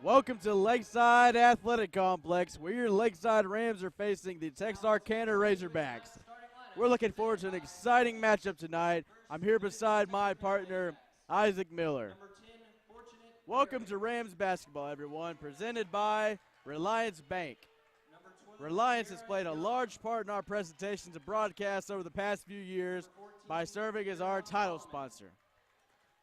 Welcome to Lakeside Athletic Complex, where your Lakeside Rams are facing the Texarkana Razorbacks. We're looking forward to an exciting matchup tonight. I'm here beside my partner, Isaac Miller. Welcome to Rams basketball, everyone, presented by Relyance Bank. Relyance has played a large part in our presentations and broadcasts over the past few years by serving as our title sponsor.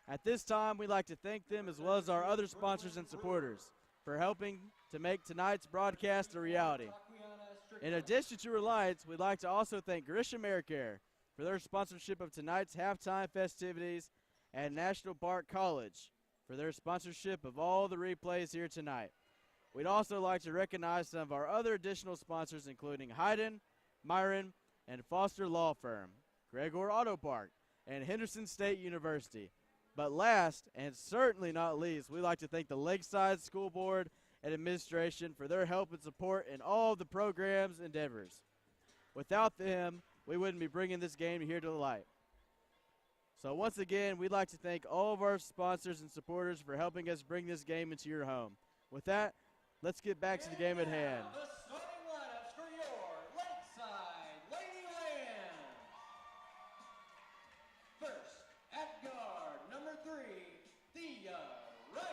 At this time, we'd like to thank them as well as our other sponsors and supporters for helping to make tonight's broadcast a reality. In addition to Reliance, we'd like to also thank Grisham AirCare for their sponsorship of tonight's halftime festivities and National Park College for their sponsorship of all the replays here tonight. We'd also like to recognize some of our other additional sponsors, including Hayden, Myron, and Foster Law Firm, Gregor Auto Park, and Henderson State University. But last, and certainly not least, we'd like to thank the Lakeside School Board and Administration for their help and support in all of the program's endeavors. Without them, we wouldn't be bringing this game here to the light. So once again, we'd like to thank all of our sponsors and supporters for helping us bring this game into your home. With that, let's get back to the game at hand. The starting lineups for your Lakeside Lady Rams. First, at guard, number 3, Thea Rice.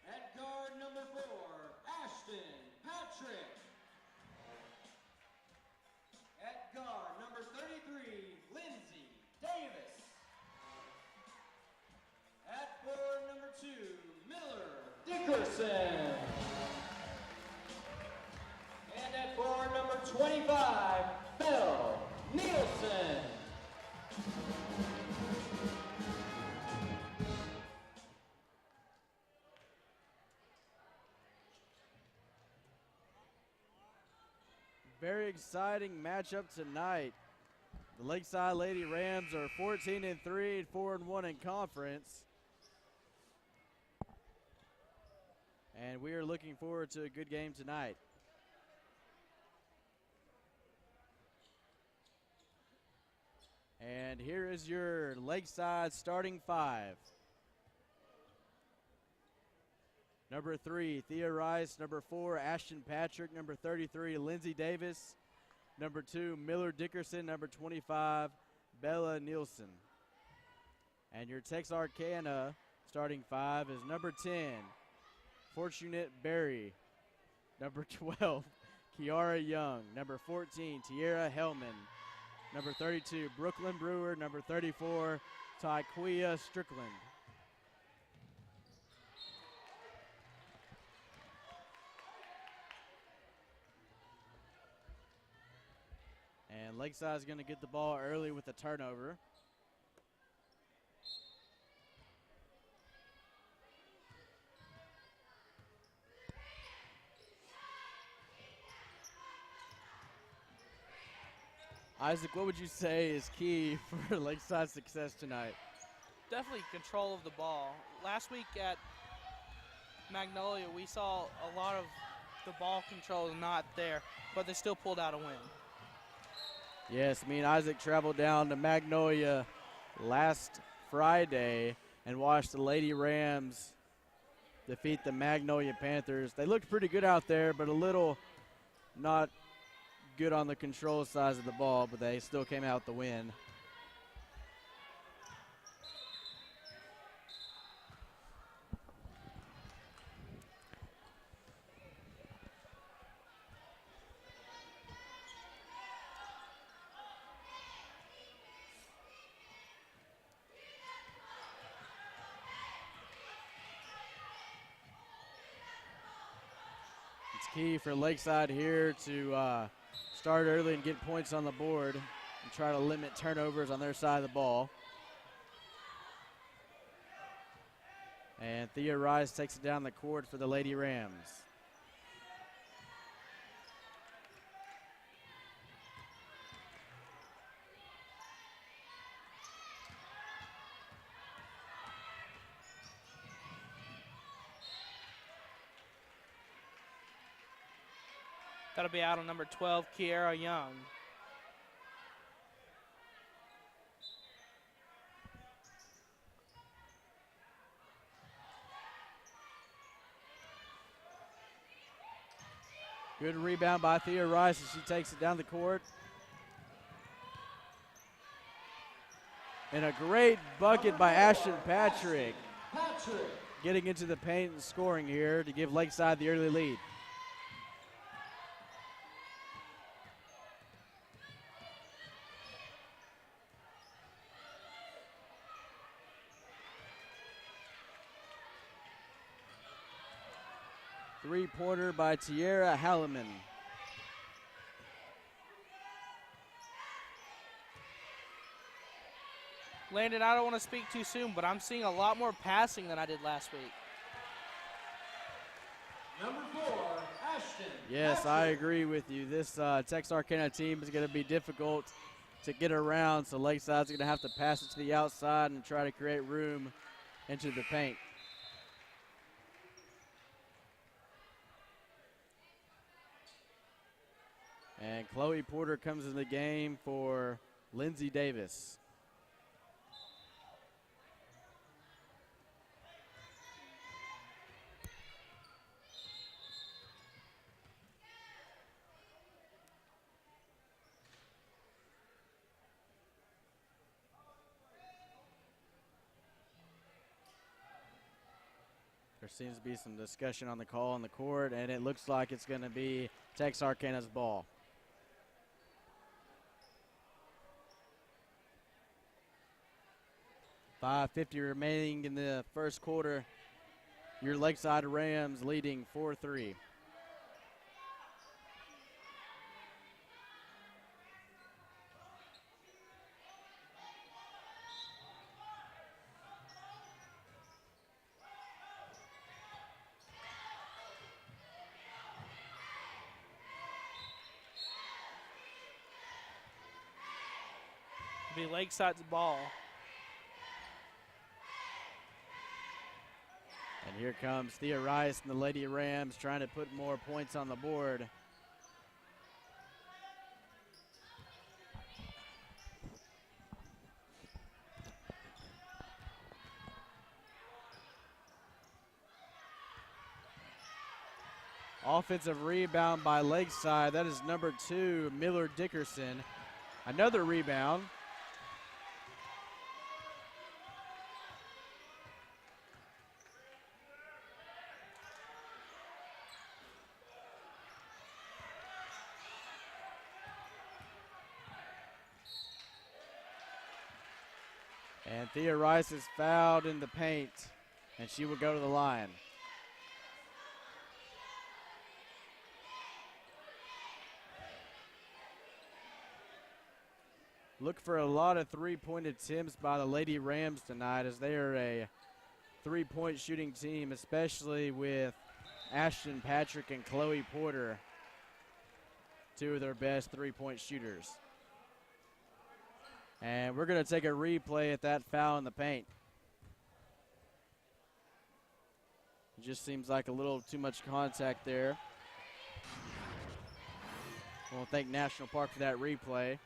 At guard, number 4, Ashton Patrick. At guard, number 33, Lindsay Davis. At board, number 2, Miller Dickerson. And at board, number 25, Bill Nielsen. Very exciting matchup tonight. The Lakeside Lady Rams are 14-3 and 4-1 in conference. And we are looking forward to a good game tonight. And here is your Lakeside starting 5. Number 3, Thea Rice. Number 4, Ashton Patrick. Number 33, Lindsay Davis. Number 2, Miller Dickerson. Number 25, Bella Nielsen. And your Texarkana starting 5 is number 10, Fortunate Berry. Number 12, Kiara Young. Number 14, Tierra Hellman. Number 32, Brooklyn Brewer. Number 34, Tyquia Strickland. And Lakeside is going to get the ball early with a turnover. Isaac, what would you say is key for Lakeside's success tonight? Definitely control of the ball. Last week at Magnolia, we saw a lot of the ball control not there, but they still pulled out a win. Yes, me and Isaac traveled down to Magnolia last Friday and watched the Lady Rams defeat the Magnolia Panthers. They looked pretty good out there, but a little not good on the control side of the ball, but they still came out with the win. It's key for Lakeside here to start early and get points on the board and try to limit turnovers on their side of the ball. And Thea Rice takes it down the court for the Lady Rams. That'll be out on number 12, Kiara Young. Good rebound by Thea Rice as she takes it down the court. And a great bucket by Ashton Patrick. Getting into the paint and scoring here to give Lakeside the early lead. Three-pointer by Tiara Halliman. Landon, I don't want to speak too soon, but I'm seeing a lot more passing than I did last week. Number 4, Ashton. Yes, I agree with you. This Texarkana team is going to be difficult to get around, so Lakeside's going to have to pass it to the outside and try to create room into the paint. And Chloe Porter comes in the game for Lindsay Davis. There seems to be some discussion on the call on the court, and it looks like it's going to be Texarkana's ball. .550 remaining in the first quarter. Your Lakeside Rams leading 4-3. It'll be Lakeside's ball. And here comes Thea Rice and the Lady Rams trying to put more points on the board. Offensive rebound by Lakeside. That is number 2, Miller Dickerson. Another rebound. And Thea Rice is fouled in the paint, and she will go to the line. Look for a lot of three-point attempts by the Lady Rams tonight, as they are a three-point shooting team, especially with Ashton Patrick and Chloe Porter, two of their best three-point shooters. And we're going to take a replay at that foul in the paint. It just seems like a little too much contact there. We'll thank National Park for that replay.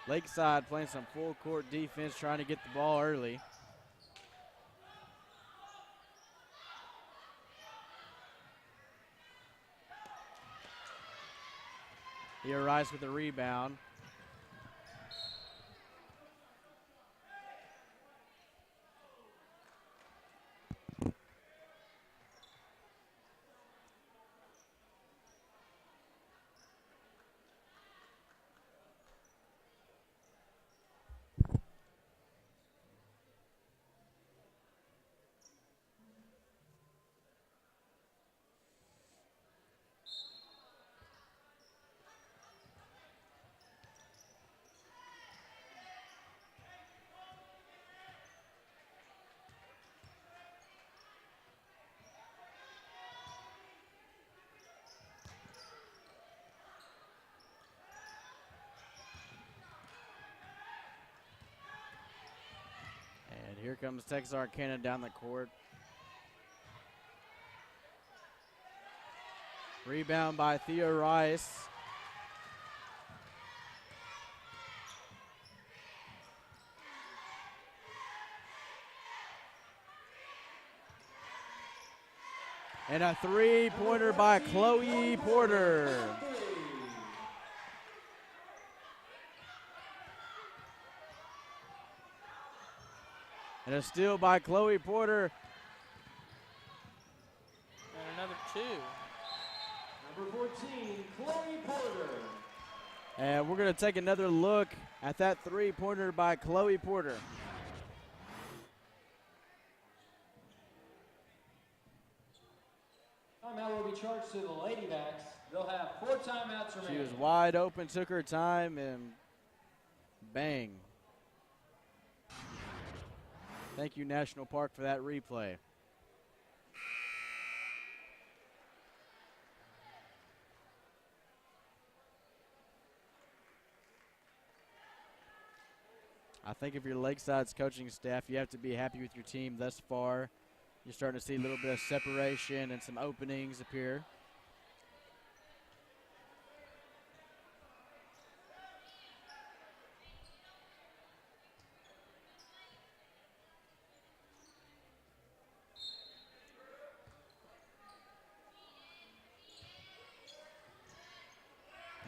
Lakeside playing some full court defense, trying to get the ball early. Here Rice with the rebound. And here comes Texarkana down the court. Rebound by Thea Rice. And a three-pointer by Chloe Porter. And a steal by Chloe Porter. And another two. Number 14, Chloe Porter. And we're going to take another look at that three-pointer by Chloe Porter. Timeout will be charged to the Lady Backs. They'll have 4 timeouts remaining. She was wide open, took her time, and bang. Thank you, National Park, for that replay. I think if you're Lakeside's coaching staff, you have to be happy with your team thus far. You're starting to see a little bit of separation and some openings appear.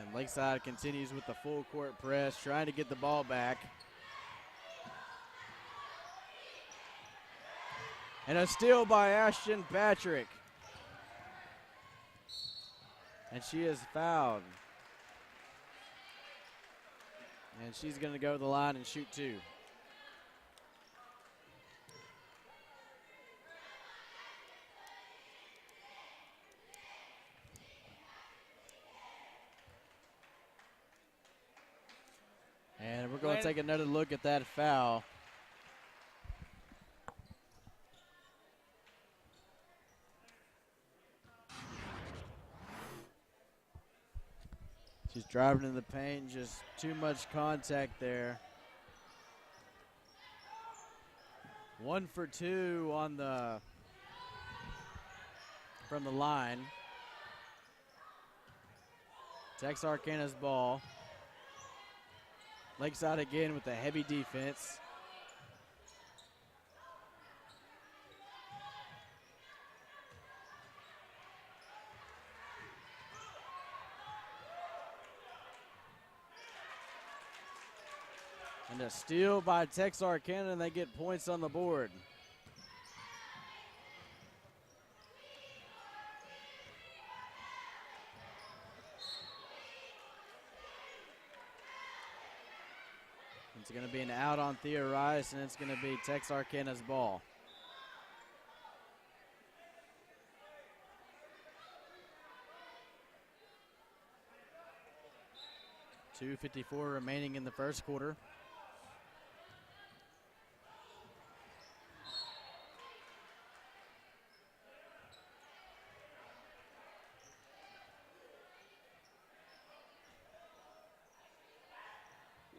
And Lakeside continues with the full court press, trying to get the ball back. And a steal by Ashton Patrick. And she is fouled. And she's going to go to the line and shoot two. And we're going to take another look at that foul. She's driving in the paint, just too much contact there. 1 for 2 on from the line. Texarkana's ball. Lakeside again with a heavy defense. And a steal by Texarkana, and they get points on the board. It's going to be an out on Thea Rice, and it's going to be Texarkana's ball. .254 remaining in the first quarter.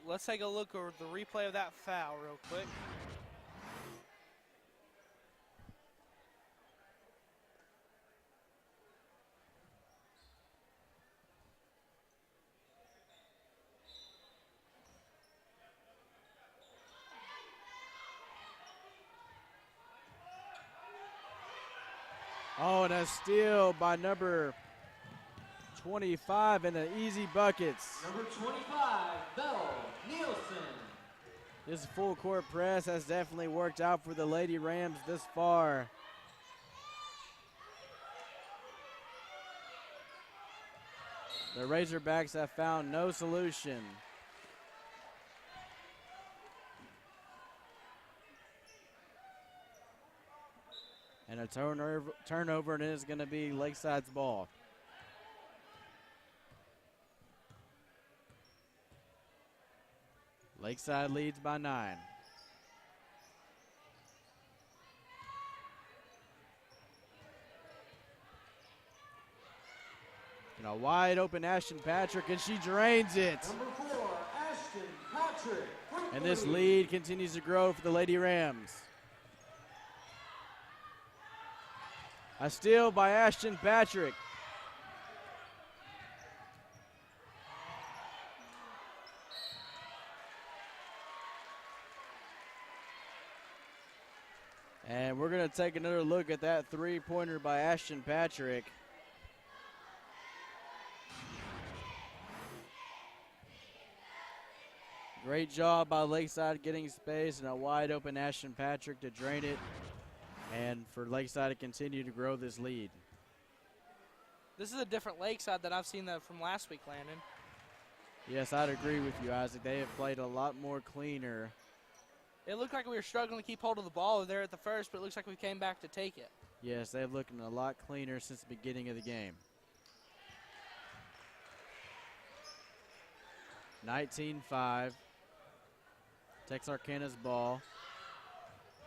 Let's take a look at the replay of that foul real quick. Oh, and a steal by number 25 and the easy buckets. Number 25, Belle Nielsen. This full court press has definitely worked out for the Lady Rams this far. The Razorbacks have found no solution. And a turnover, and it is going to be Lakeside's ball. Lakeside leads by 9. And a wide open Ashton Patrick, and she drains it. Number 4, Ashton Patrick. And this lead continues to grow for the Lady Rams. A steal by Ashton Patrick. And we're going going to take another look at that three-pointer by Ashton Patrick. Great job by Lakeside getting space and a wide open Ashton Patrick to drain it, and for Lakeside to continue to grow this lead. This is a different Lakeside than I've seen that from last week, Landon. Yes, I'd agree with you, Isaac. They have played a lot more cleaner. It looked like we were struggling to keep hold of the ball there at the first, but it looks like we came back to take it. Yes, they've looked a lot cleaner since the beginning of the game. 19-5. Texarkana's ball.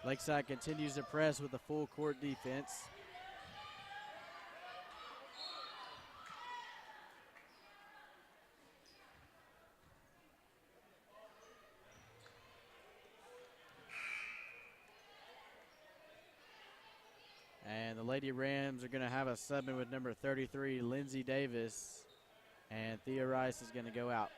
Lakeside continues to press with a full court defense. And the Lady Rams are going to have a sub in with number 33, Lindsay Davis. And Thea Rice is going to go out.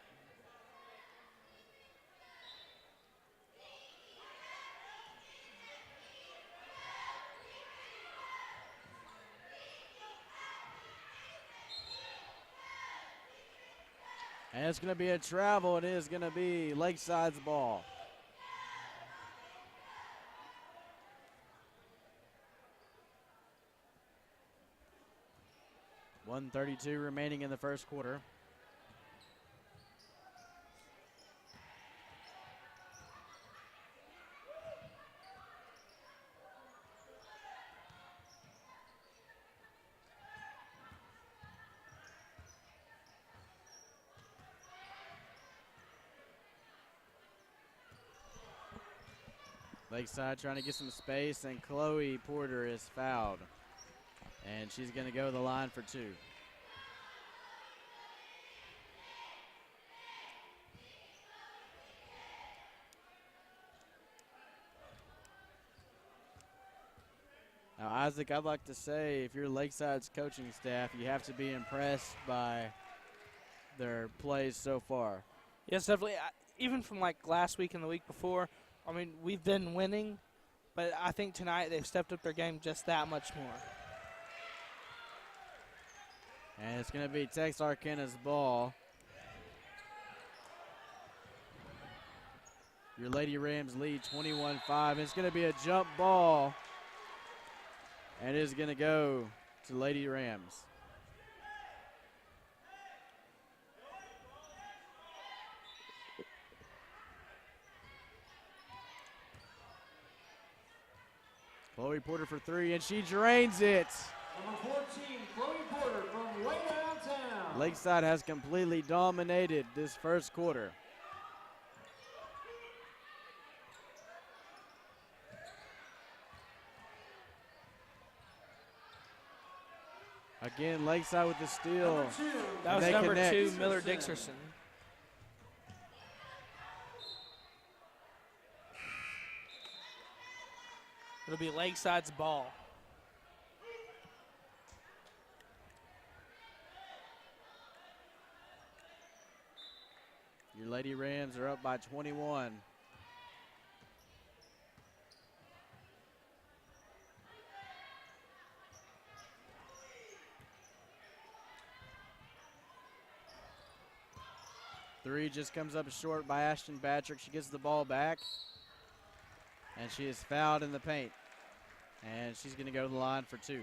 And it's going to be a travel. It is going to be Lakeside's ball. .132 remaining in the first quarter. Lakeside trying to get some space, and Chloe Porter is fouled. And she's going to go to the line for two. Now, Isaac, I'd like to say, if you're Lakeside's coaching staff, you have to be impressed by their plays so far. Yes, definitely. Even from like last week and the week before, I mean, we've been winning, but I think tonight they've stepped up their game just that much more. And it's going to be Texarkana's ball. Your Lady Rams lead 21-5. It's going to be a jump ball. And it is going to go to Lady Rams. Chloe Porter for three, and she drains it. Number 14, Chloe Porter from way downtown. Lakeside has completely dominated this first quarter. Again, Lakeside with the steal. That was They number connect. 2, Miller Dixerson. It'll be Lakeside's ball. Your Lady Rams are up by 21. Three just comes up short by Ashton Patrick. She gets the ball back, and she is fouled in the paint. And she's going to go to the line for two.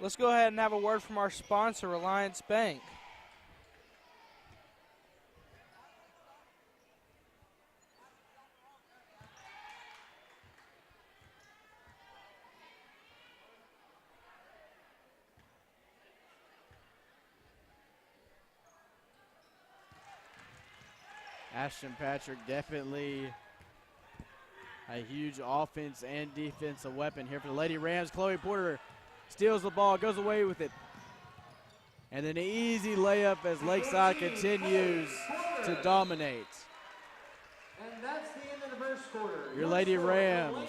Let's go ahead and have a word from our sponsor, Relyance Bank. Ashton Patrick definitely a huge offense and defensive weapon here for the Lady Rams. Chloe Porter steals the ball, goes away with it. And an easy layup as Lakeside continues to dominate. And that's the end of the first quarter. Your Lady Rams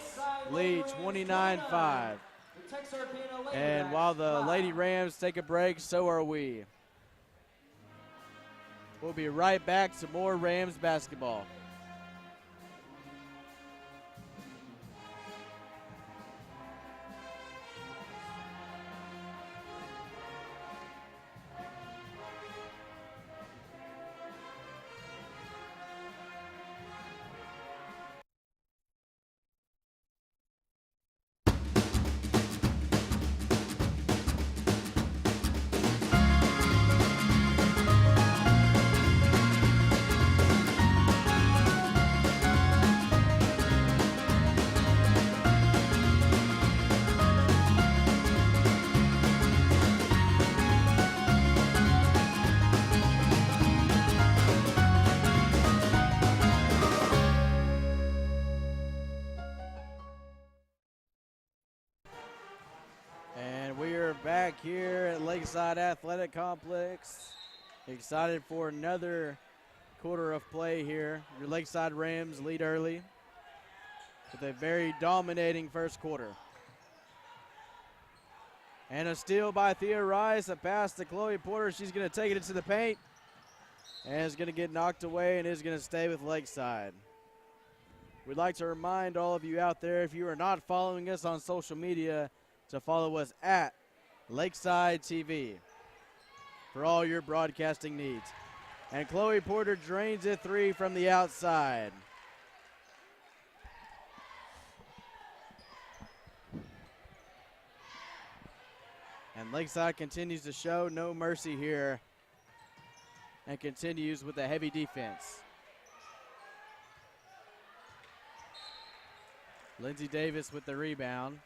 lead 29-5. And while the Lady Rams take a break, so are we. We'll be right back to more Rams basketball. back here at Lakeside Athletic Complex. Excited for another quarter of play here. Your Lakeside Rams lead early with a very dominating first quarter. And a steal by Thea Rice, a pass to Chloe Porter. She's going to take it into the paint and is going to get knocked away and is going to stay with Lakeside. We'd like to remind all of you out there, if you are not following us on social media, to follow us at Lakeside TV for all your broadcasting needs. And Chloe Porter drains a three from the outside. And Lakeside continues to show no mercy here and continues with a heavy defense. Lindsay Davis with the rebound.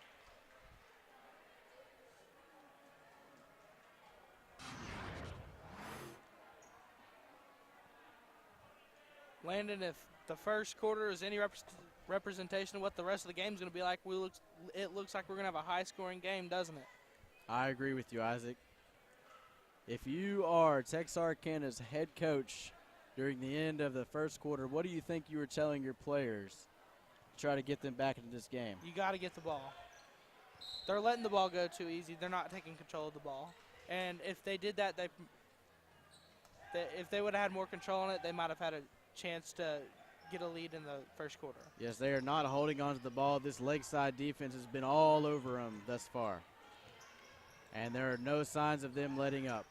Landon, if the first quarter is any representation of what the rest of the game is going to be like, it looks like we're going to have a high-scoring game, doesn't it? I agree with you, Isaac. If you are Texarkana's head coach during the end of the first quarter, what do you think you were telling your players to try to get them back into this game? You got to get the ball. They're letting the ball go too easy. They're not taking control of the ball. And if they did that, if they would have had more control on it, they might have had a chance to get a lead in the first quarter. Yes, they are not holding on to the ball. This Lakeside defense has been all over them thus far. And there are no signs of them letting up.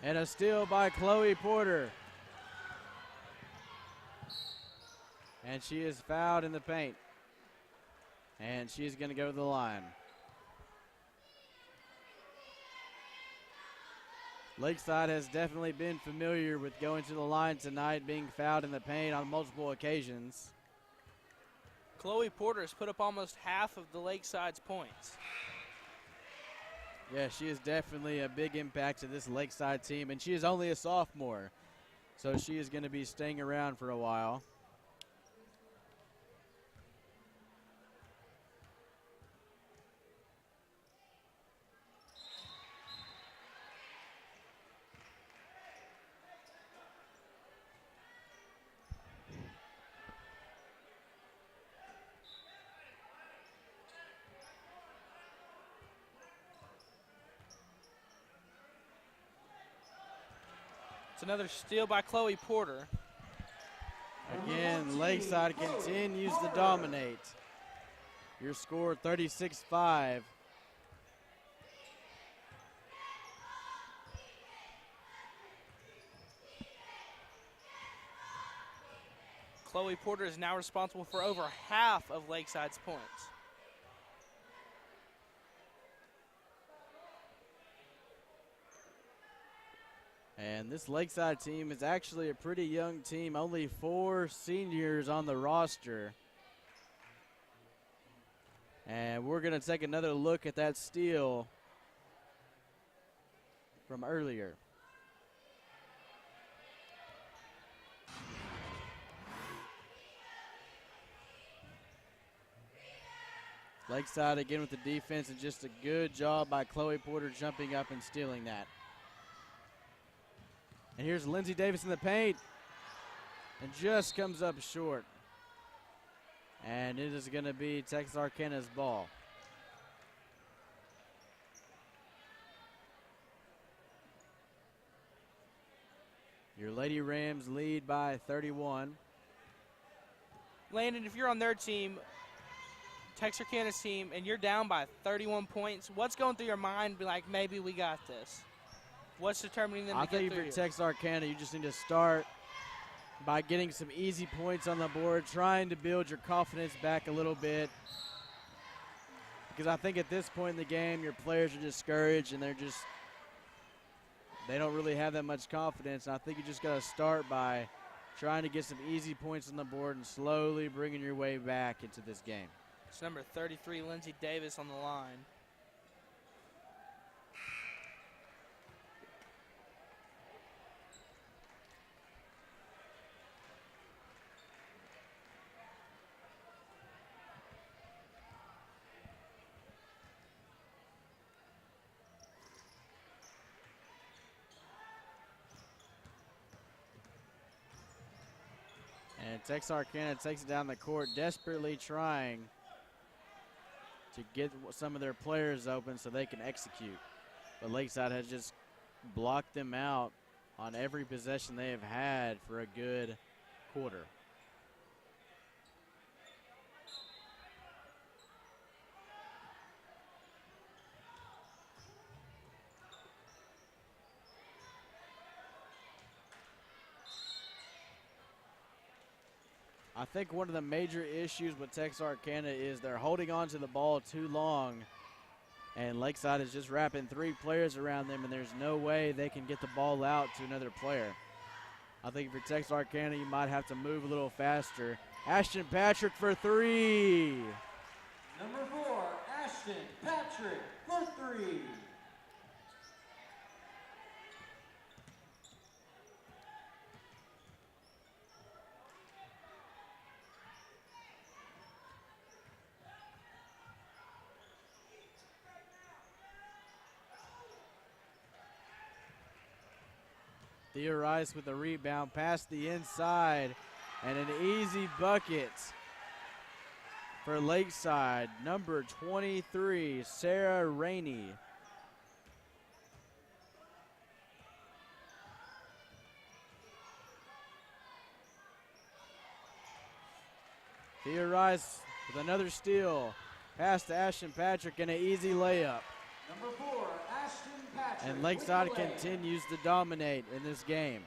And a steal by Chloe Porter. And she is fouled in the paint. And she's going to go to the line. Lakeside has definitely been familiar with going to the line tonight, being fouled in the paint on multiple occasions. Chloe Porter has put up almost half of the Lakeside's points. Yeah, she is definitely a big impact to this Lakeside team, and she is only a sophomore, so she is going to be staying around for a while. It's another steal by Chloe Porter. Again, Lakeside continues to dominate. Your score 36-5. Chloe Porter is now responsible for over half of Lakeside's points. And this Lakeside team is actually a pretty young team, only 4 seniors on the roster. And we're going to take another look at that steal from earlier. Lakeside again with the defense, and just a good job by Chloe Porter jumping up and stealing that. And here's Lindsay Davis in the paint, and just comes up short. And it is going to be Texarkana's ball. Your Lady Rams lead by 31. Landon, if you're on their team, Texarkana's team, and you're down by 31 points, what's going through your mind? Be like, maybe we got this. What's determining them to get through? I think for Texarkana, you just need to start by getting some easy points on the board, trying to build your confidence back a little bit. Because I think at this point in the game, your players are discouraged and they don't really have that much confidence. And I think you just got to start by trying to get some easy points on the board and slowly bringing your way back into this game. It's number 33, Lindsay Davis, on the line. And Texarkana takes it down the court, desperately trying to get some of their players open so they can execute. But Lakeside has just blocked them out on every possession they have had for a good quarter. I think one of the major issues with Texarkana is they're holding on to the ball too long, and Lakeside is just wrapping 3 players around them, and there's no way they can get the ball out to another player. I think for Texarkana, you might have to move a little faster. Ashton Patrick for 3. Number 4, Ashton Patrick for 3. Thea Rice with the rebound past the inside, and an easy bucket for Lakeside. Number 23, Sarah Rainey. Thea Rice with another steal. Pass to Ashton Patrick and an easy layup. Number 4, Ashton Patrick. And Lakeside continues to dominate in this game.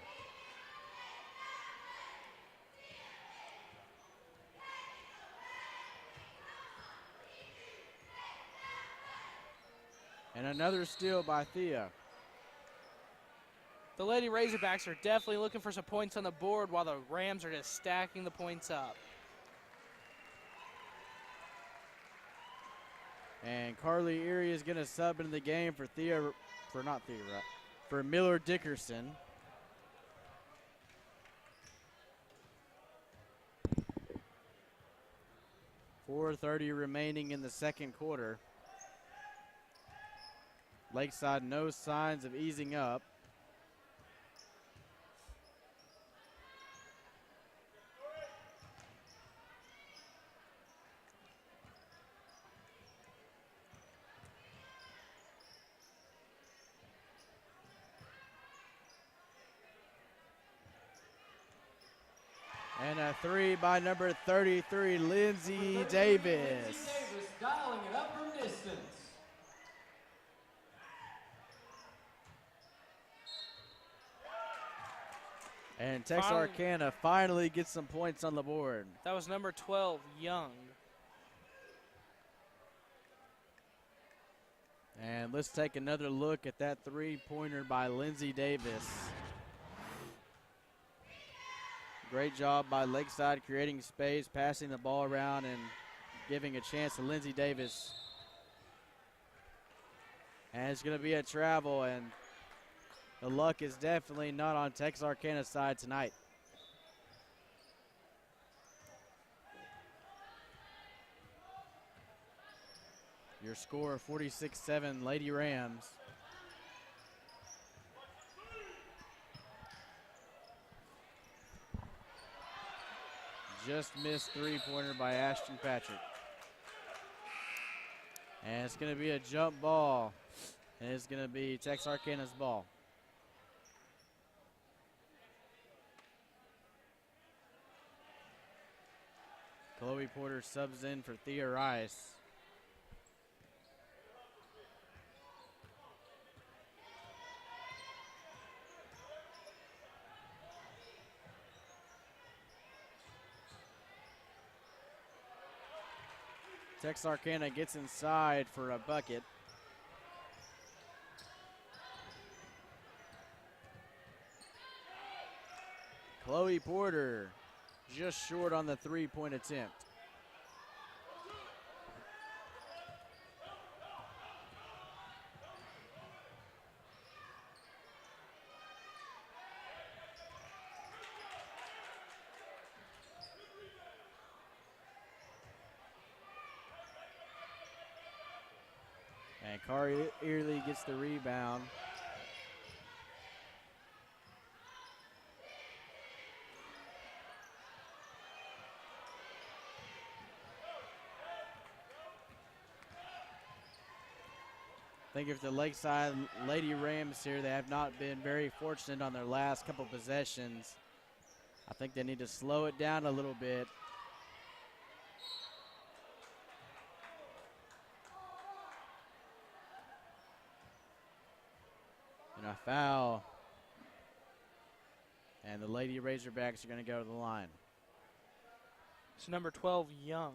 And another steal by Thea. The Lady Razorbacks are definitely looking for some points on the board while the Rams are just stacking the points up. And Carly Erie is going to sub into the game for Miller Dickerson. .430 remaining in the second quarter. Lakeside, no signs of easing up. And a 3 by number 33, Lindsay Davis. Lindsay Davis dialing it up from distance. And Texarkana finally gets some points on the board. That was number 12, Young. And let's take another look at that three-pointer by Lindsay Davis. Great job by Lakeside creating space, passing the ball around, and giving a chance to Lindsay Davis. And it's going to be a travel, and the luck is definitely not on Texarkana's side tonight. Your score, 46-7, Lady Rams. Just missed three-pointer by Ashton Patrick. And it's going to be a jump ball. And it's going to be Texarkana's ball. Chloe Porter subs in for Thea Rice. Texarkana gets inside for a bucket. Chloe Porter just short on the three-point attempt. And Kari Early gets the rebound. think if the Lakeside Lady Rams here, they have not been very fortunate on their last couple possessions. I think they need to slow it down a little bit. And a foul. And the Lady Razorbacks are going to go to the line. It's number 12, Young.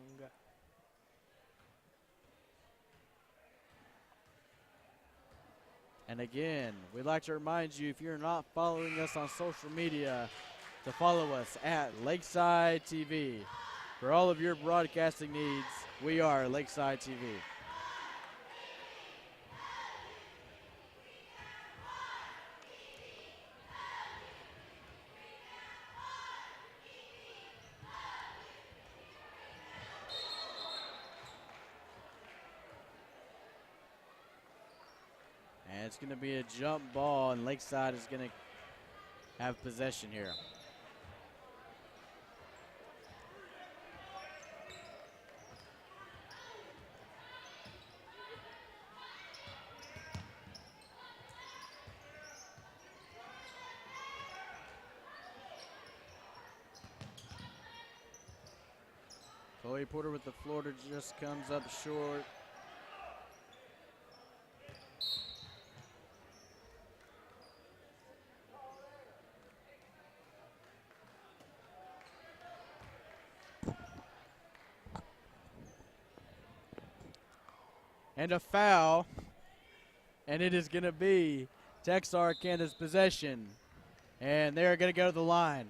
And again, we'd like to remind you, if you're not following us on social media, to follow us at Lakeside TV. For all of your broadcasting needs, we are Lakeside TV. And it's going to be a jump ball, and Lakeside is going to have possession here. Chloe Porter with the floater just comes up short. And a foul, and it is going to be Texarkana's possession, and they're going to go to the line.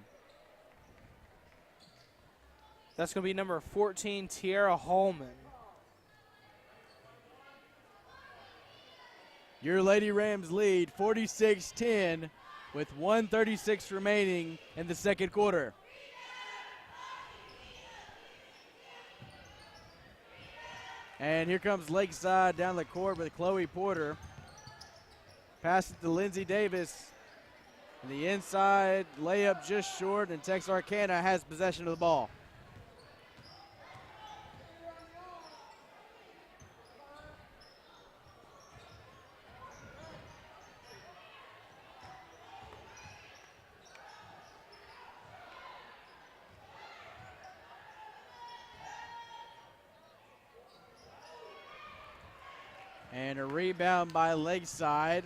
That's going to be number 14, Tiara Holman. Your Lady Rams lead 46-10 with 1:36 remaining in the second quarter. And here comes Lakeside down the court with Chloe Porter. Pass it to Lindsay Davis. And the inside layup just short, and Texarkana has possession of the ball. And a rebound by Lakeside.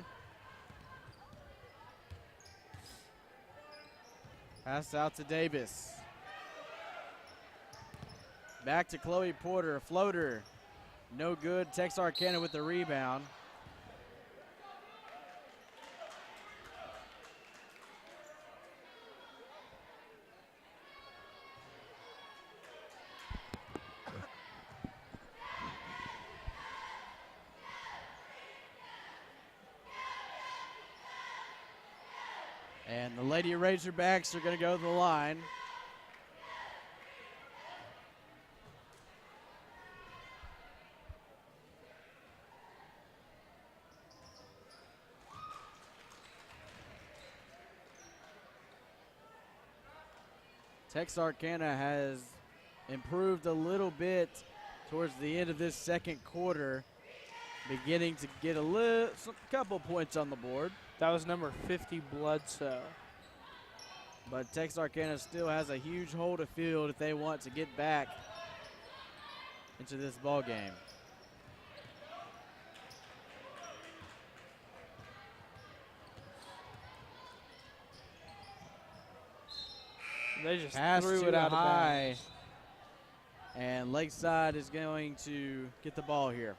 Pass out to Davis. Back to Chloe Porter, a floater. No good. Texarkana with the rebound. And the Lady Razorbacks are going to go to the line. Texarkana has improved a little bit towards the end of this second quarter, beginning to get a couple points on the board. That was number 50, Bledsoe. But Texarkana still has a huge hold of field if they want to get back into this ball game. They just Pass threw too it out high, of bounds. and Lakeside is going to get the ball here.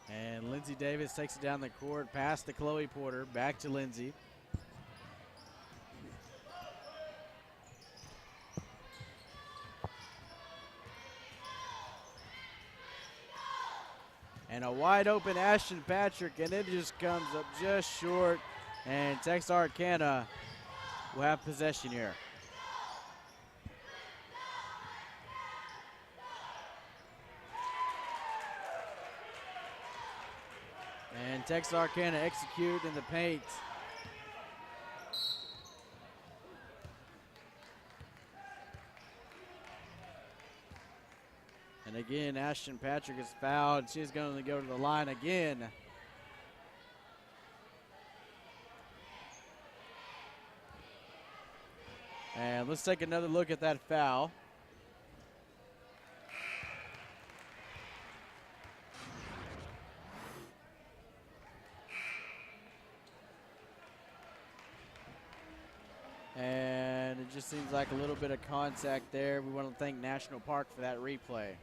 And Lindsay Davis takes it down the court, past to Chloe Porter, back to Lindsay. And a wide open Ashton Patrick, and it just comes up just short, and Texarkana will have possession here. And Texarkana execute in the paint. again, Ashton Patrick is fouled. She's going to go to the line again. And let's take another look at that foul. And it just seems like a little bit of contact there. We want to thank National Park for that replay.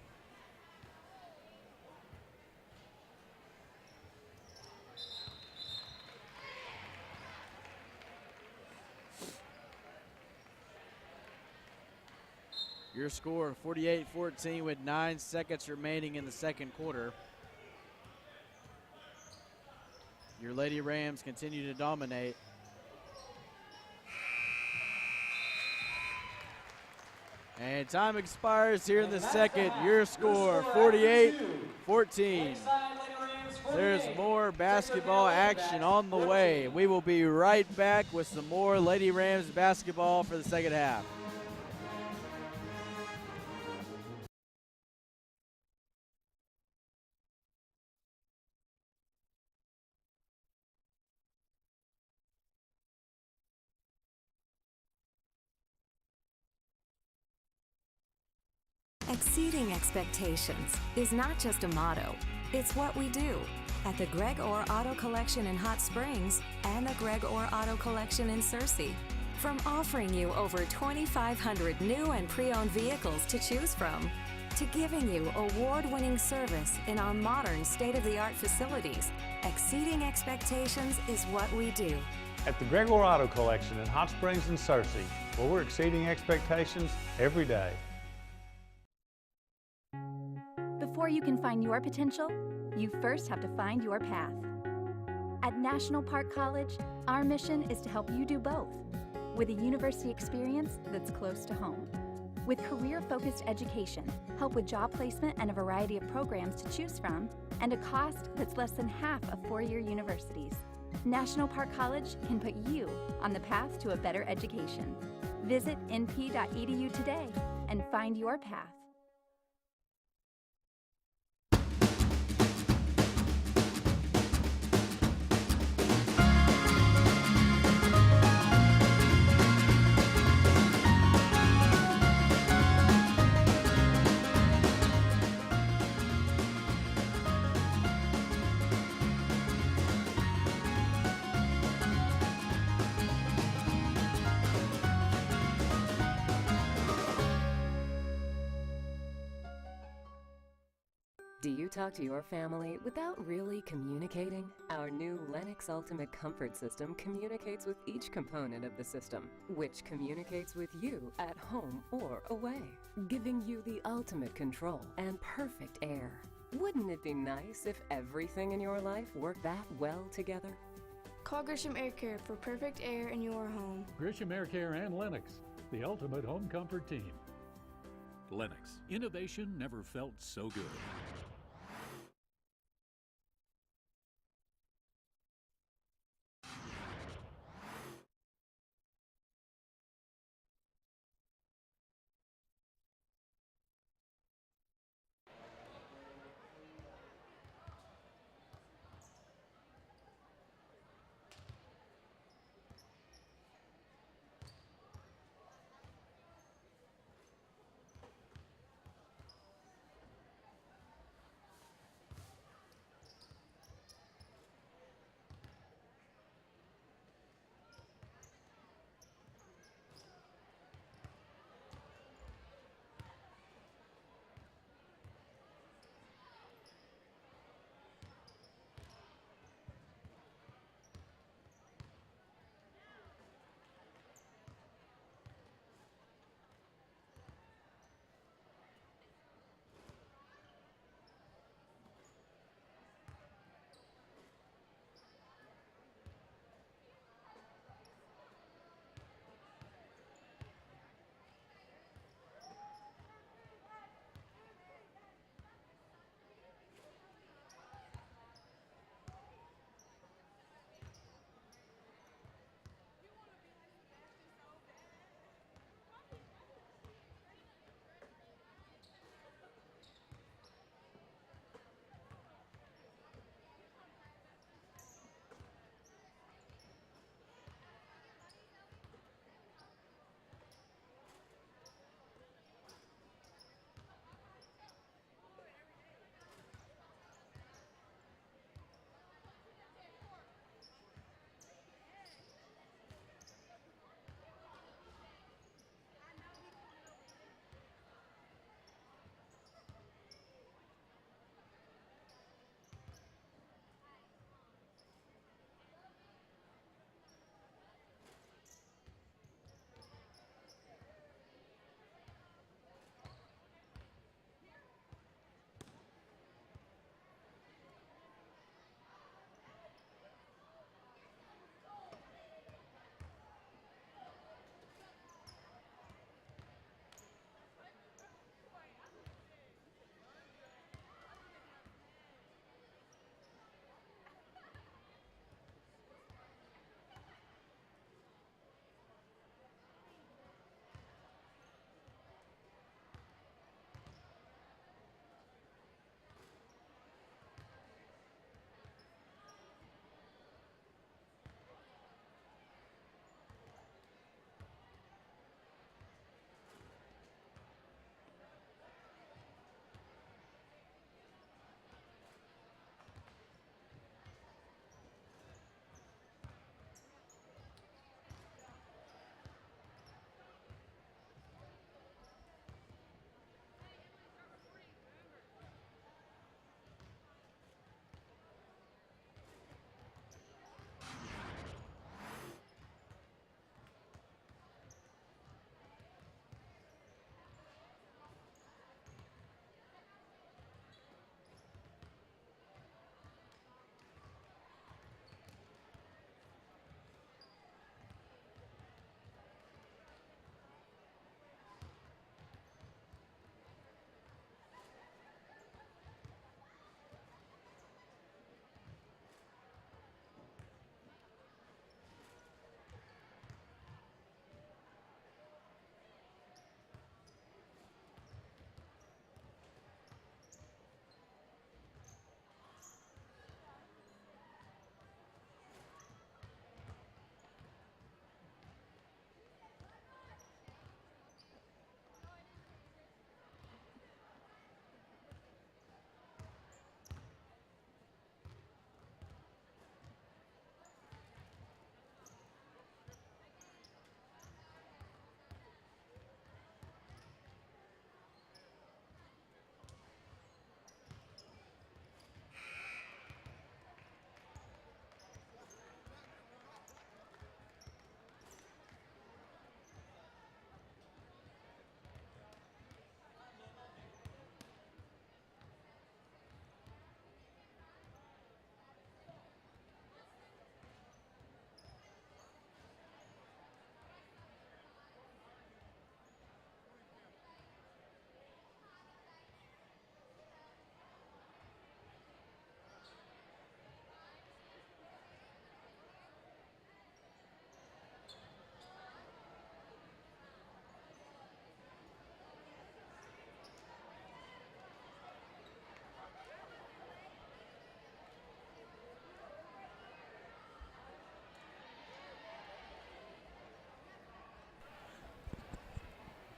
Your score, 48-14 with 9 seconds remaining in the second quarter. Your Lady Rams continue to dominate. And time expires here in the second. Your score, 48-14. There's more basketball action on the way. We will be right back with some more Lady Rams basketball for the second half. Exceeding expectations is not just a motto, it's what we do. At the Greg Orr Auto Collection in Hot Springs and the Greg Orr Auto Collection in Searcy. From offering you over 2,500 new and pre-owned vehicles to choose from, to giving you award-winning service in our modern state-of-the-art facilities, exceeding expectations is what we do. At the Greg Orr Auto Collection in Hot Springs and Searcy, where we're exceeding expectations every day. Before you can find your potential, you first have to find your path. At National Park College, our mission is to help you do both, with a university experience that's close to home. With career-focused education, help with job placement and a variety of programs to choose from, and a cost that's less than half of four-year universities. National Park College can put you on the path to a better education. Visit np.edu today and find your path. Do you talk to your family without really communicating? Our new Lennox Ultimate Comfort System communicates with each component of the system, which communicates with you at home or away, giving you the ultimate control and perfect air. Wouldn't it be nice if everything in your life worked that well together? Call Grisham Air Care for perfect air in your home. Grisham Air Care and Lennox, the ultimate home comfort team. Lennox, innovation never felt so good.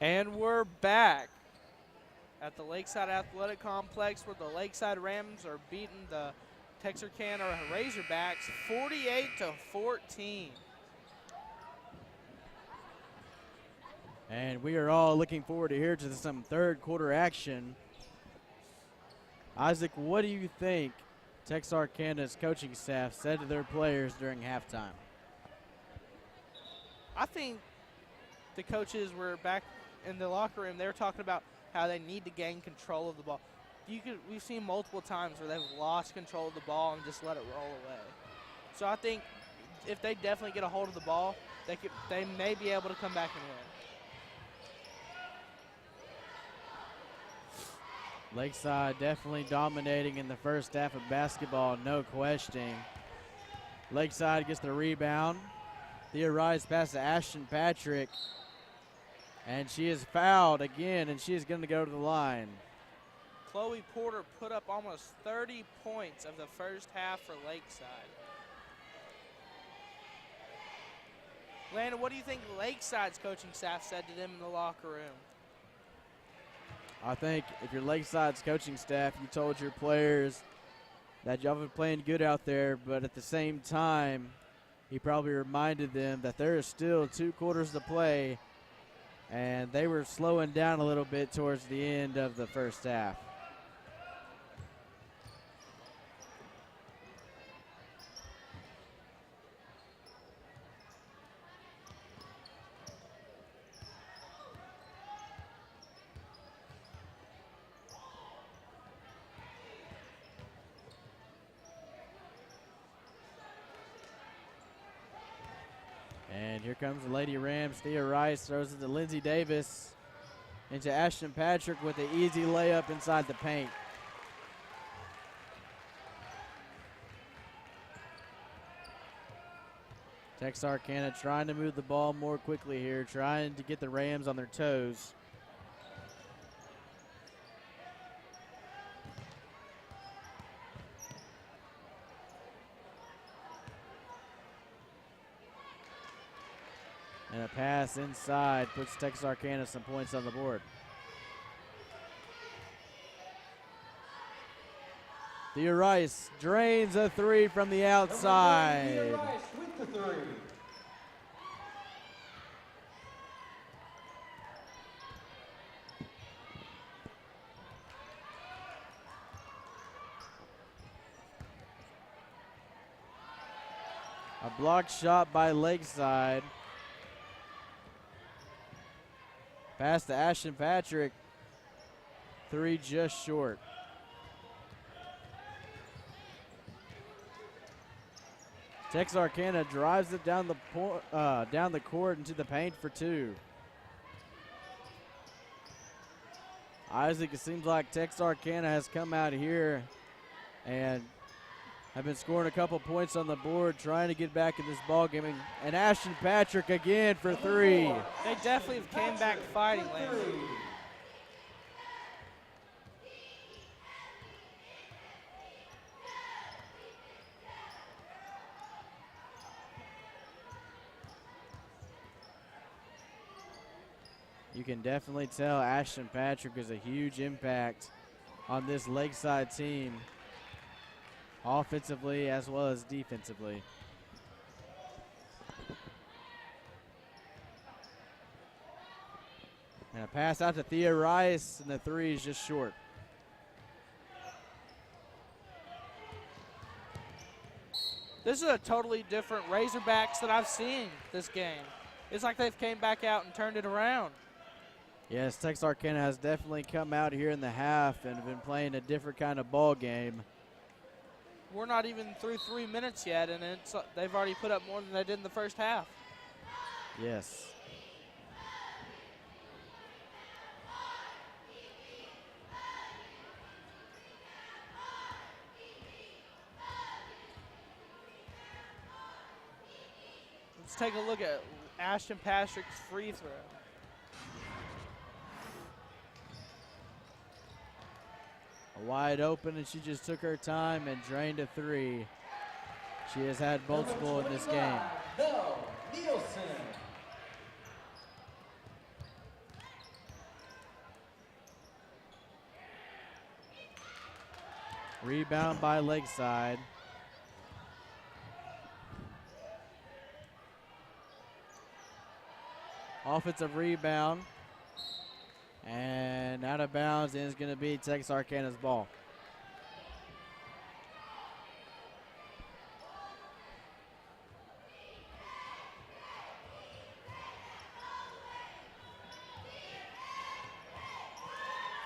And we're back at the Lakeside Athletic Complex where the Lakeside Rams are beating the Texarkana Razorbacks 48-14. And we are all looking forward to here to some third quarter action. Isaac, what do you think Texarkana's coaching staff said to their players during halftime? I think the coaches were back in the locker room. They were talking about how they need to gain control of the ball. We've seen multiple times where they've lost control of the ball and just let it roll away. So I think if they definitely get a hold of the ball, they may be able to come back and win. Lakeside definitely dominating in the first half of basketball, no question. Lakeside gets the rebound. Thea Rice pass to Ashton Patrick. And she is fouled again, and she is going to go to the line. Chloe Porter put up almost 30 points of the first half for Lakeside. Landon, what do you think Lakeside's coaching staff said to them in the locker room? I think if you're Lakeside's coaching staff, you told your players that y'all been playing good out there, but at the same time, he probably reminded them that there is still 2 quarters to play, and they were slowing down a little bit towards the end of the first half. And here comes the Lady Rams. Thea Rice throws it to Lindsay Davis. Into Ashton Patrick with an easy layup inside the paint. Texarkana trying to move the ball more quickly here, trying to get the Rams on their toes. And a pass inside puts Texarkana some points on the board. Thea Rice drains a 3 from the outside. Thea Rice with the 3. A blocked shot by Lakeside. Pass to Ashton Patrick. 3 just short. Texarkana drives it down the court into the paint for 2. Isaac, it seems like Texarkana has come out here and have been scoring a couple points on the board, trying to get back in this ball game. And Ashton Patrick again for 3. They definitely came back fighting, Landon. You can definitely tell Ashton Patrick is a huge impact on this Lakeside team, offensively as well as defensively. And a pass out to Thea Rice, and the 3 is just short. This is a totally different Razorbacks that I've seen this game. It's like they've came back out and turned it around. Yes, Texarkana has definitely come out here in the half and been playing a different kind of ball game. We're not even through 3 minutes yet, and they've already put up more than they did in the first half. Yes. Let's take a look at Ashton Patrick's free throw. Wide open, and she just took her time and drained a 3. She has had multiple in this game. Belle Nielsen. Rebound by Lakeside. Offensive rebound. And out of bounds, and it's going to be Texarkana's ball.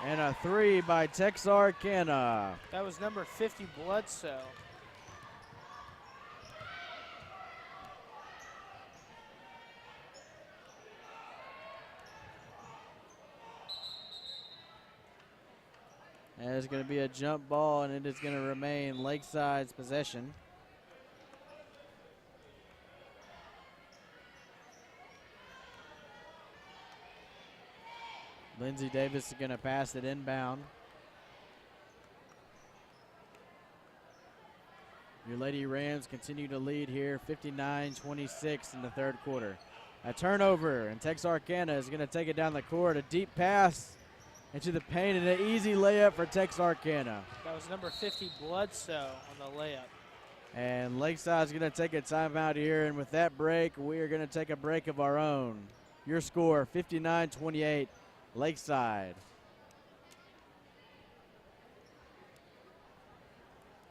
And a three by Texarkana. That was number 50, Bledsoe. And it's going to be a jump ball, and it is going to remain Lakeside's possession. Lindsey Davis is going to pass it inbound. Your Lady Rams continue to lead here, 59-26 in the third quarter. A turnover, and Texarkana is going to take it down the court. A deep pass into the paint, and an easy layup for Texarkana. That was number 50, Bledsoe, on the layup. And Lakeside's going to take a timeout here, and with that break, we are going to take a break of our own. Your score, 59-28, Lakeside.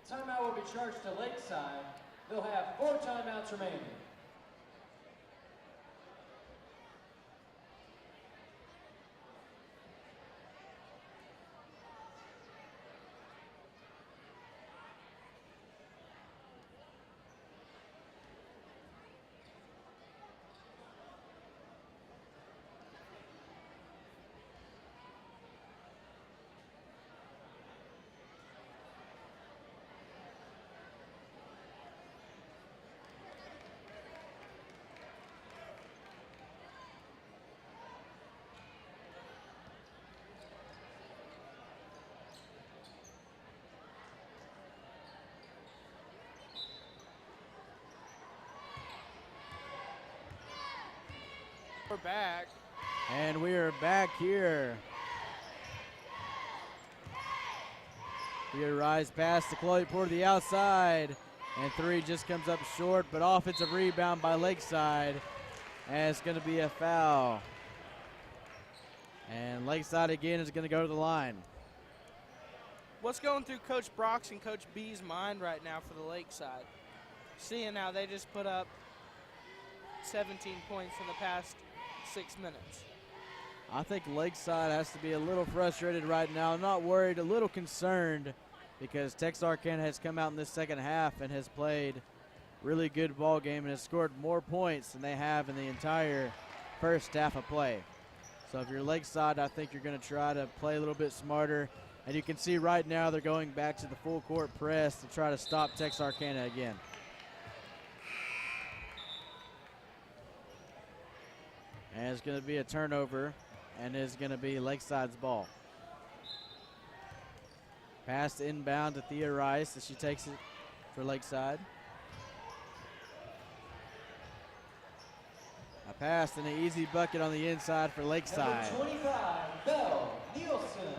Timeout will be charged to Lakeside. They'll have 4 timeouts remaining. We're back. And we are back here. We rise past the Chloe Porter to the outside. And three just comes up short, but offensive rebound by Lakeside. And it's going to be a foul. And Lakeside again is going to go to the line. What's going through Coach Brock's and Coach B's mind right now for the Lakeside? Seeing how they just put up 17 points in the past 6 minutes. I think Lakeside has to be a little frustrated right now. Not worried, a little concerned, because Texarkana has come out in this second half and has played really good ball game and has scored more points than they have in the entire first half of play. So if you're Lakeside, I think you're going to try to play a little bit smarter. And you can see right now they're going back to the full court press to try to stop Texarkana again. And it's going to be a turnover, and it's going to be Lakeside's ball. Pass inbound to Thea Rice as she takes it for Lakeside. A pass and an easy bucket on the inside for Lakeside. Number 25, Belle Nielsen.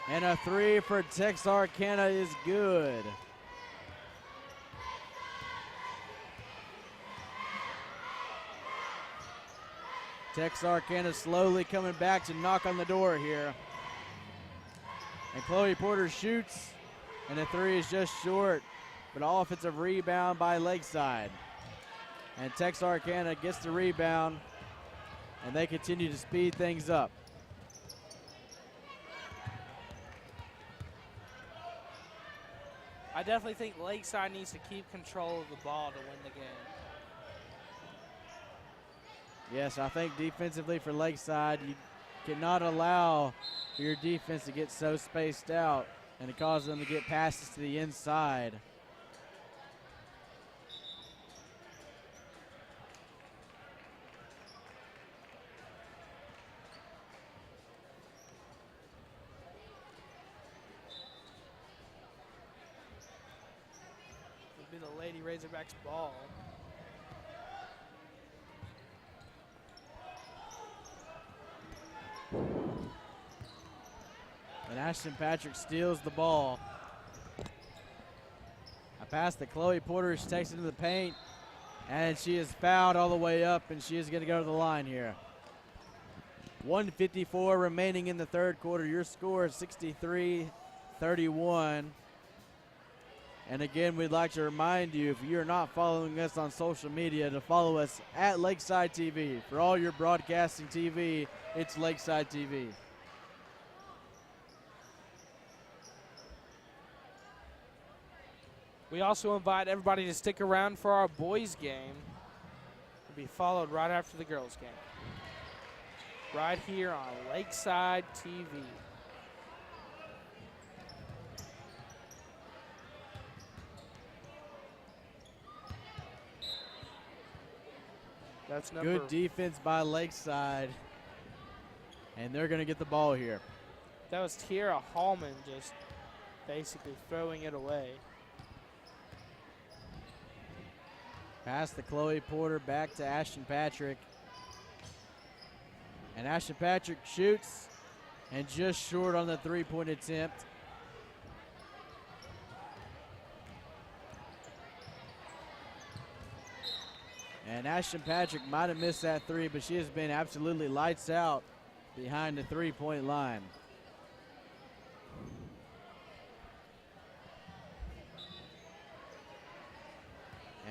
And a three for Texarkana is good. Texarkana slowly coming back to knock on the door here. And Chloe Porter shoots, and the three is just short, but offensive rebound by Lakeside. And Texarkana gets the rebound, and they continue to speed things up. I definitely think Lakeside needs to keep control of the ball to win the game. Yes, I think defensively for Lakeside, you cannot allow your defense to get so spaced out and it causes them to get passes to the inside. the Lady Razorbacks ball. And Ashton Patrick steals the ball. A pass to Chloe Porter. She takes it into the paint. And she is fouled all the way up, and she is going to go to the line here. 1:54 remaining in the third quarter. Your score is 63-31. And again, we'd like to remind you, if you're not following us on social media, to follow us at Lakeside TV. For all your broadcasting TV, it's Lakeside TV. We also invite everybody to stick around for our boys' game. It'll be followed right after the girls' game. Right here on Lakeside TV. That's good defense by Lakeside. And they're going to get the ball here. That was Tiara Hallman just basically throwing it away. Pass to Chloe Porter, back to Ashton Patrick. And Ashton Patrick shoots, and just short on the three-point attempt. And Ashton Patrick might have missed that three, but she has been absolutely lights out behind the three-point line.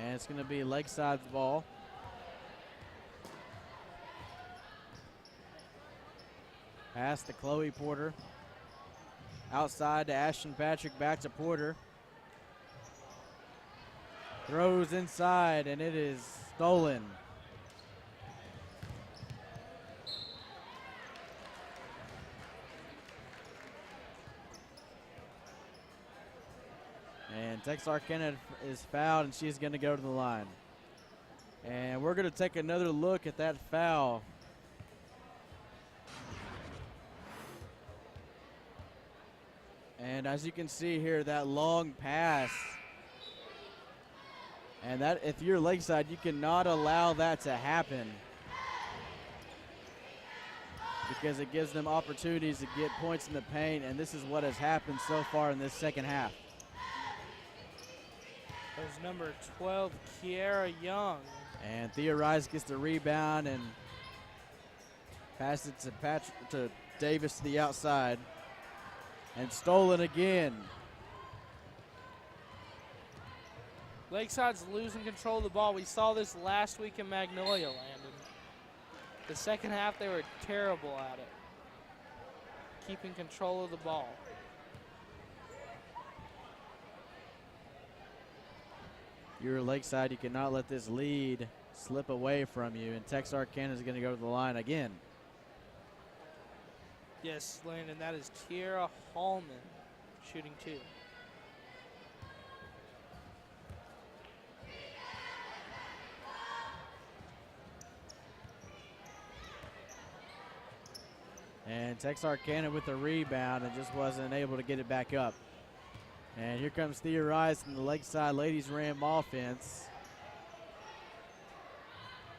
And it's going to be Lakeside's ball. Pass to Chloe Porter. Outside to Ashton Patrick, back to Porter. Throws inside, and it is stolen. And Texarkana is fouled, and she's going to go to the line. And we're going to take another look at that foul. And as you can see here, that long pass. And that, if you're Lakeside, you cannot allow that to happen, because it gives them opportunities to get points in the paint, and this is what has happened so far in this second half. There's number 12, Kiara Young. And Thea Rice gets the rebound and passes it to Davis to the outside. And stolen again. Lakeside's losing control of the ball. We saw this last week in Magnolia, Landon. The second half, they were terrible at it, keeping control of the ball. You're Lakeside, you cannot let this lead slip away from you. And Texarkana is going to go to the line again. Yes, Landon, that is Tiara Hallman shooting two. And Texarkana with the rebound and just wasn't able to get it back up. And here comes Thea Rice in the Lakeside Ladies Ram offense.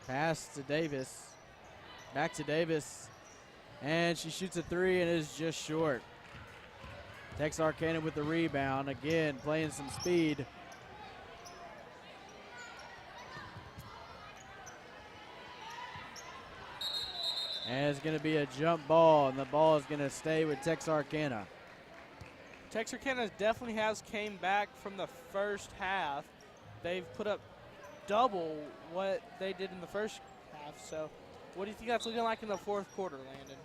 Pass to Davis. Back to Davis. And she shoots a three and is just short. Texarkana with the rebound. Again, playing some speed. And it's going to be a jump ball, and the ball is going to stay with Texarkana. Texarkana definitely has came back from the first half. They've put up double what they did in the first half. So what do you think that's looking like in the fourth quarter, Landon?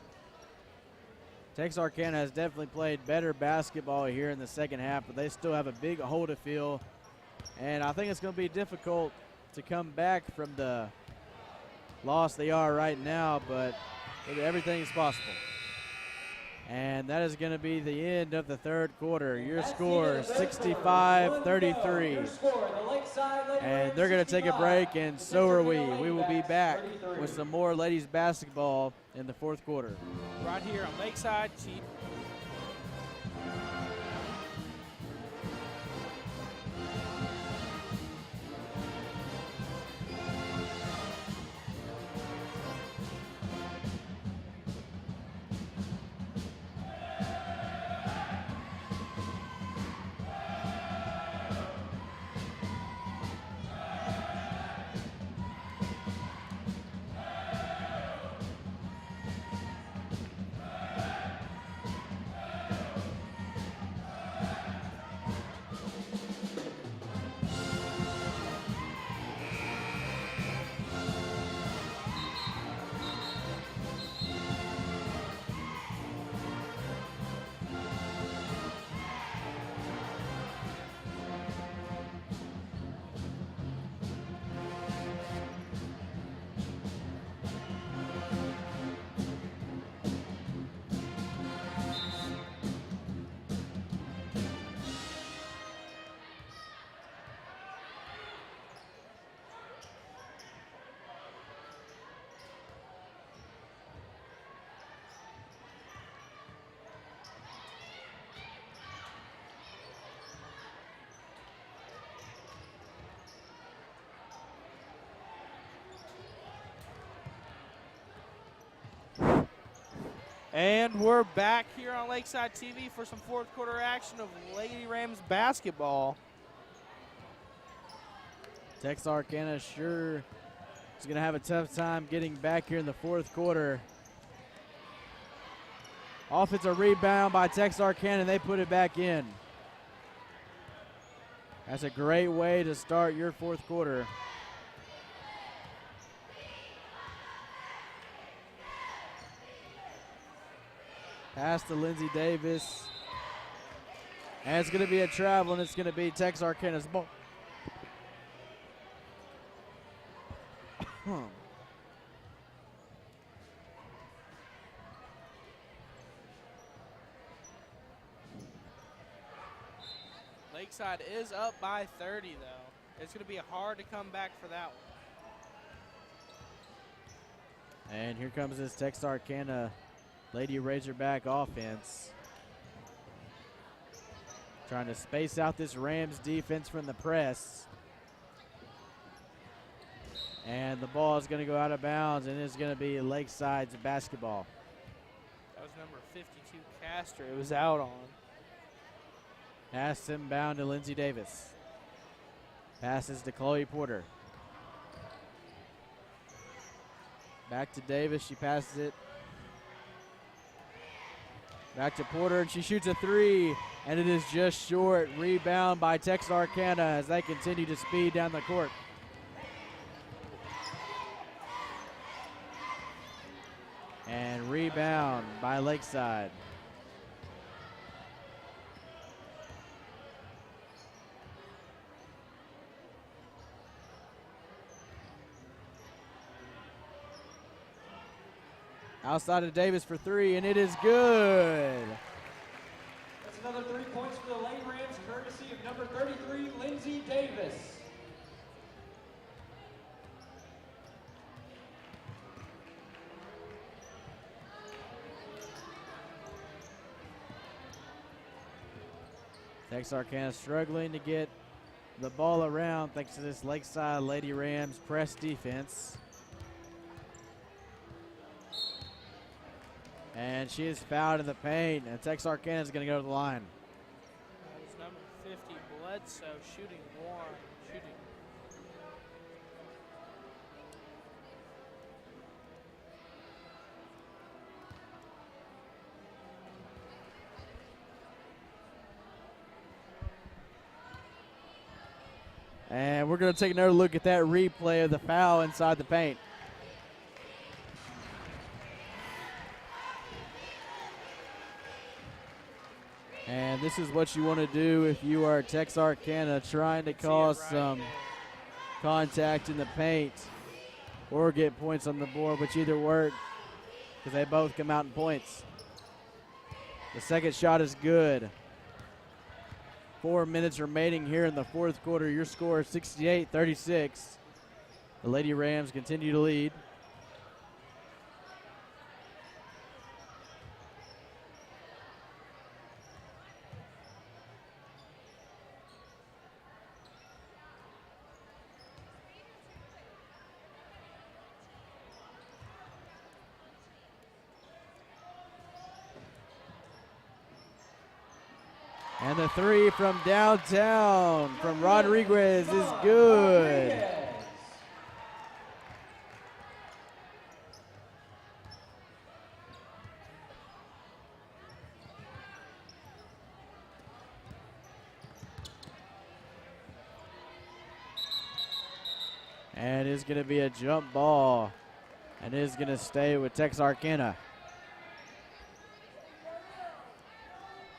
Texarkana has definitely played better basketball here in the second half, but they still have a big hole to fill. And I think it's going to be difficult to come back from the loss they are right now, but everything is possible. And that is going to be the end of the third quarter. Your score, 65-33. And they're going to take a break, and so are we. We will be back with some more ladies basketball in the fourth quarter. Right here on Lakeside TV. And we're back here on Lakeside TV for some fourth quarter action of Lady Rams basketball. Texarkana sure is going to have a tough time getting back here in the fourth quarter. Offensive rebound by Texarkana, and they put it back in. That's a great way to start your fourth quarter. Pass to Lindsay Davis. And it's going to be a travel, and it's going to be Texarkana's ball. Lakeside is up by 30, though. It's going to be hard to come back for that one. And here comes this Texarkana Lady Razorback offense. Trying to space out this Rams defense from the press. And the ball is going to go out of bounds, and it's going to be Lakeside's basketball. That was number 52, Castor. It was out on. Pass inbound to Lindsay Davis. Passes to Chloe Porter. Back to Davis. She passes it. Back to Porter, and she shoots a three, and it is just short. Rebound by Texarkana as they continue to speed down the court. And rebound by Lakeside. Outside of Davis for three, and it is good. That's another 3 points for the Lady Rams, courtesy of number 33, Lindsay Davis. Texarkana struggling to get the ball around thanks to this Lakeside Lady Rams press defense. And she is fouled in the paint, and Texarkana is going to go to the line. That was number 50, Bledsoe, shooting one. And we're going to take another look at that replay of the foul inside the paint. And this is what you want to do if you are Texarkana trying to cause some contact in the paint or get points on the board, which either work because they both come out in points. The second shot is good. 4 minutes remaining here in the fourth quarter. Your score is 68-36. The Lady Rams continue to lead. And the three from downtown from Rodriguez is good. And it's going to be a jump ball, and is going to stay with Texarkana.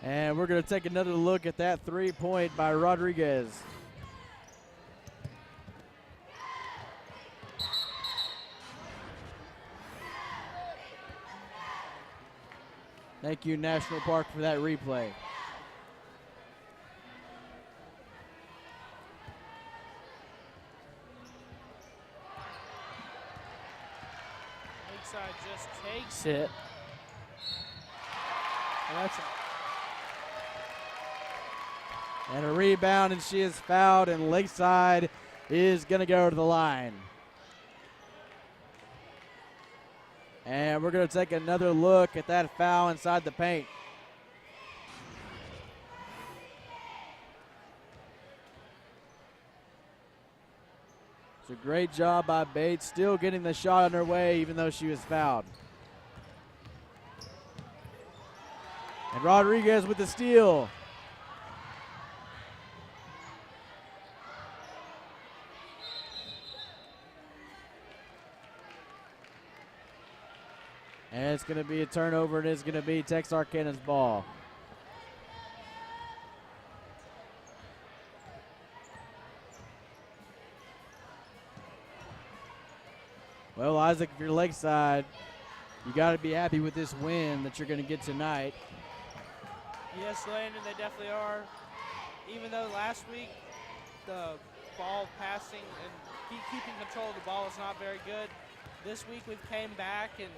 And we're going to take another look at that 3-point by Rodriguez. Thank you, National Park, for that replay. Lakeside just takes it. And that's And a rebound, and she is fouled, and Lakeside is going to go to the line. And we're going to take another look at that foul inside the paint. It's a great job by Bates, still getting the shot on her way even though she was fouled. And Rodriguez with the steal. And it's going to be a turnover, and it's going to be Texarkana's ball. Well, Isaac, if you're Lakeside, you got to be happy with this win that you're going to get tonight. Yes, Landon, they definitely are. Even though last week the ball passing and keeping control of the ball was not very good, this week we've came back and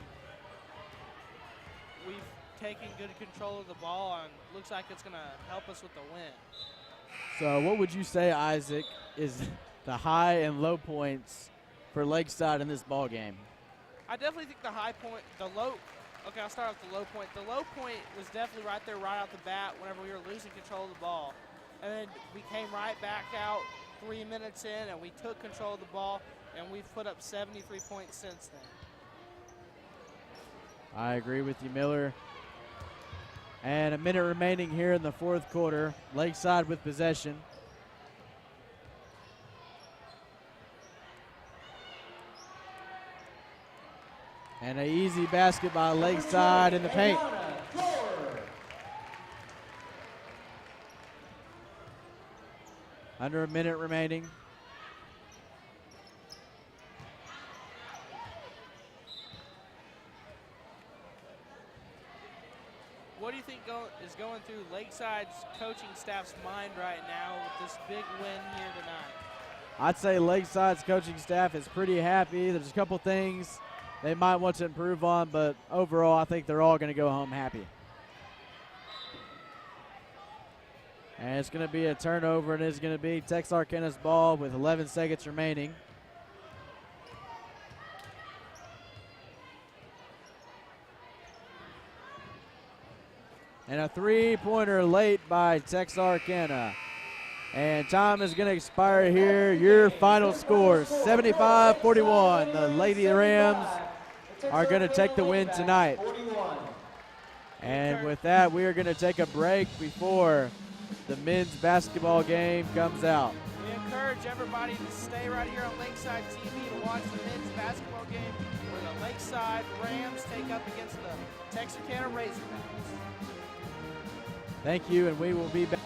we've taken good control of the ball, and looks like it's going to help us with the win. So what would you say, Isaac, is the high and low points for Lakeside in this ball game? I definitely think okay, I'll start with the low point. The low point was definitely right there right out the bat whenever we were losing control of the ball. And then we came right back out 3 minutes in, and we took control of the ball, and we've put up 73 points since then. I agree with you, Miller. And a minute remaining here in the fourth quarter. Lakeside with possession. And an easy basket by Lakeside in the paint. Under a minute remaining. What do you think is going through Lakeside's coaching staff's mind right now with this big win here tonight? I'd say Lakeside's coaching staff is pretty happy. There's a couple things they might want to improve on, but overall I think they're all going to go home happy. And it's going to be a turnover, and it's going to be Texarkana's ball with 11 seconds remaining. And a three-pointer late by Texarkana. And time is going to expire here. Your final score, 75-41. The Lady Rams are going to take the win tonight. And with that, we are going to take a break before the men's basketball game comes out. We encourage everybody to stay right here on Lakeside TV to watch the men's basketball game where the Lakeside Rams take up against the Texarkana Razorbacks. Thank you, and we will be back.